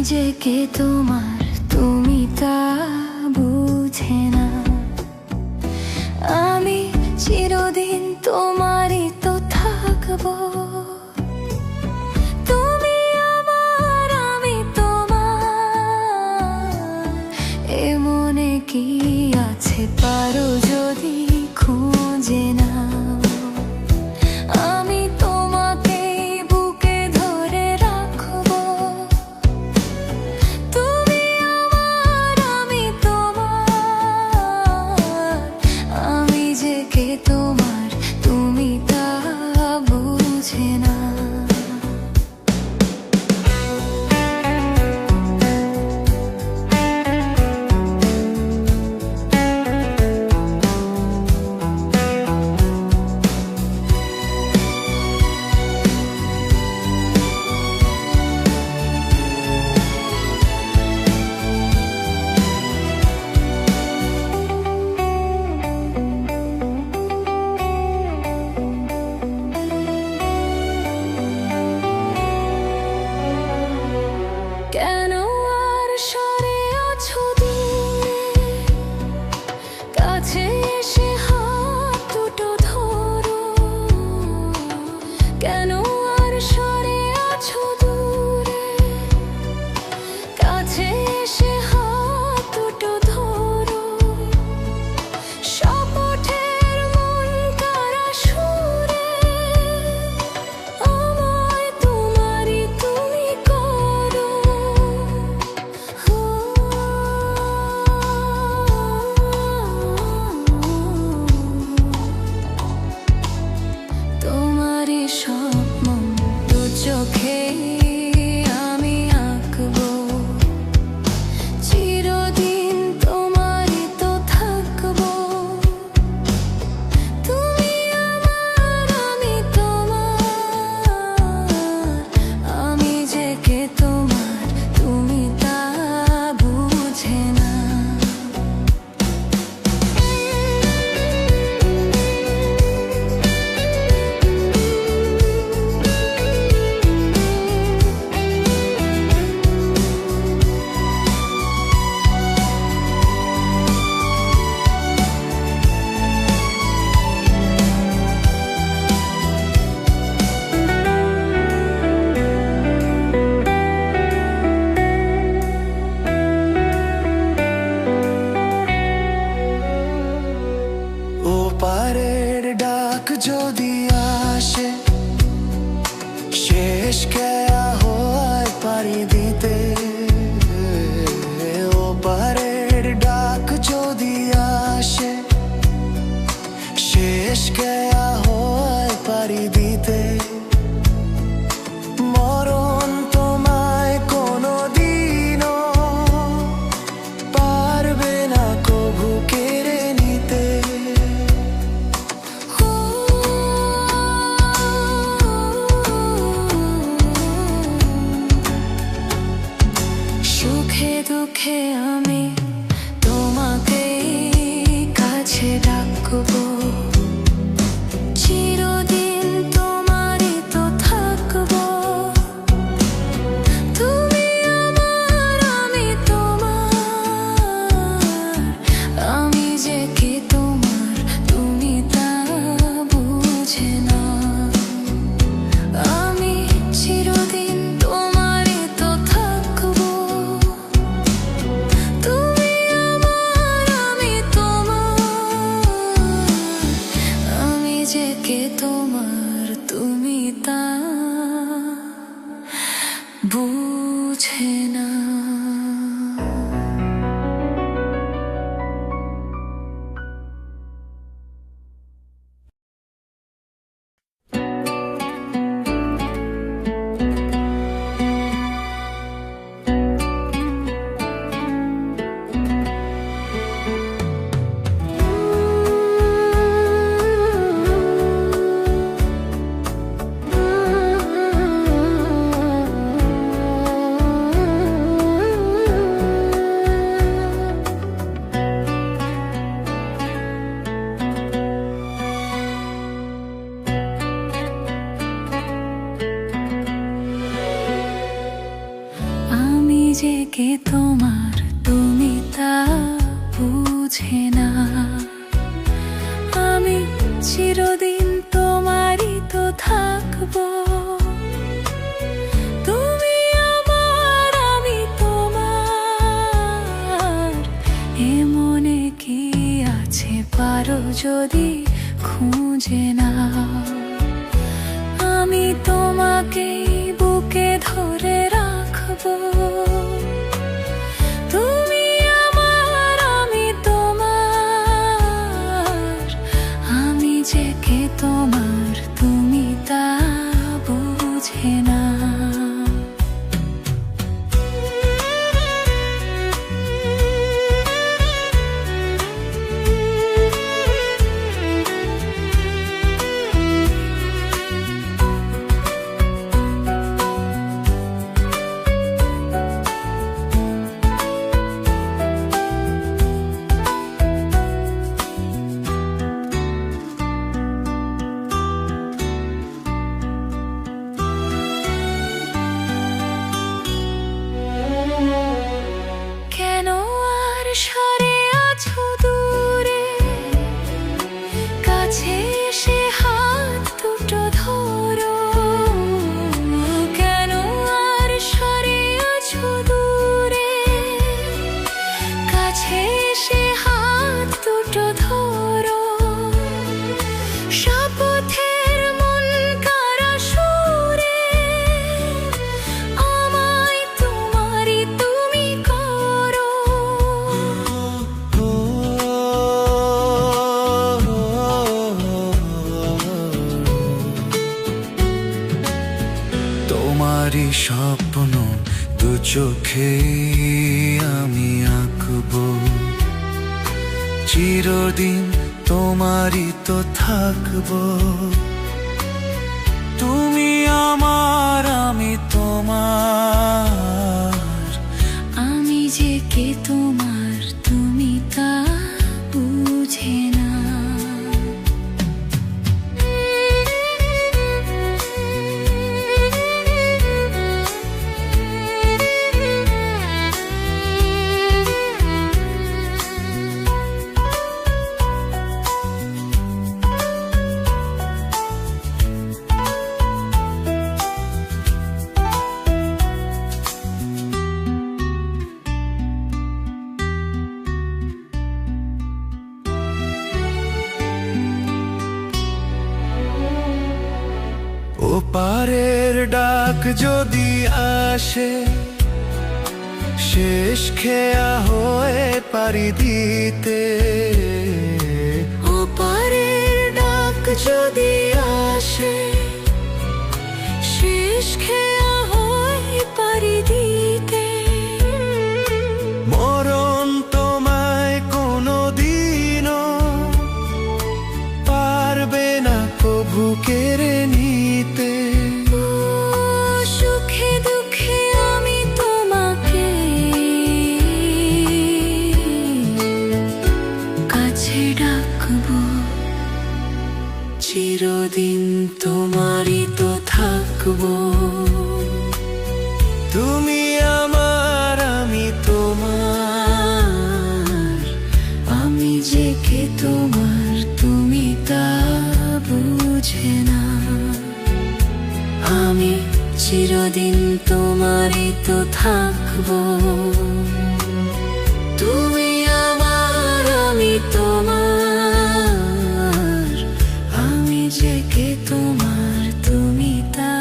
যে কে তোমার তুমি তা বুঝে না। আমি চিরদিন তোমারই তো থাকবো। তুমি আমার আমি তোমার, এ মনে কি আছে পারো যদি খুঁজে না। আমি তোমাকে বুকে ধরে রাখবো। তুমি আমার আমি তোমার, আমি যে কে তোমার তুমি তা বুঝে না। কেন আর সরে আছো দূরে, কাছে এসে হাত দুটো ধরো। কেন আর সরে আছো দূরে, কাছে এসে হাত দুটো ধরো। শপথের মন কারা সুরে, আমায় তোমারই তুমি করো। তোমারই স্বপ্ন দু চোখে আমি আঁকবো। চিরদিন তোমারই তো থাকবো। তুমি আমার আমি তোমার, আমি যে কে তোমার তুমি তা বুঝে না। ওপারের ডাক যদি আসে, শেষ কেয়া হয় পাড়ি দিতে। ওপারের ডাক যদি আসে, শেষ কেয়া হয় পাড়ি দিতে। মরণ তোমায় কোনোদিনও পারবে না কভু কেড়ে নিতে। সুখে দুঃখে আমি তোমাকে কাছে রাখবো। চিরদিন তোমারই তো থাকবো। তুমি আমার আমি তোমার, আমি যে কে তোমার তুমি তা বুঝে না। আমি চিরদিন তোমারই তো থাকবো। তুমি আমার আমি তোমার, আমি যে কে তোমার তুমি তা বুঝে না। যে কে তোমার তুমি তা বুঝে না। আমি চিরদিন তোমারই তো থাকবো, তুমি আমার আমি তোমার। এ মনে কি আছে পারো যদি খুঁজে না। আমি তোমাকে বুকে ধরে রাখবো, তুমি আমার আমি তোমার। আমি যে কে তোমার তুমি তা বুঝে না। কেন আর সরে আছো দূরে, কাছে এসে হাত দুটো ধরো। কেন আর সরে আছো দূরে, কাছে এসে হাত দুটো ধরো। শপথের মন কারা সুরে, আমায় তোমারই তুমি করো। তোমারই স্বপ্ন দু চোখে আমি আঁকবো, চিরদিন তোমারই তো থাকবো। তুমি আমার আমি তোমার। আমি যে কে তোমার তুমি তা বুঝে না। ওপারের ডাক যদি আসে, শেষ খেয়া হয়ে পারি দিতে। ওপারের ডাক যদি আসে, শেষ খেয়া হয় পারি দিতে। মরণ তোমায় কোনো দিনও পারবে না কভু কেড়ে নিতে। ও সুখে দুঃখে আমি তোমাকে কাছে ডাকবো, চিরদিন তোমারই তো থাকবো। তুমি আমার আমি তোমার। আমি যে কে তোমার তুমি তা বুঝে না। আমি চিরদিন তোমারই তো থাকবো, তুমি আমার আমি তোমার। আমি যে কে তোমার তুমি তা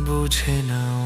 বুঝে নাও।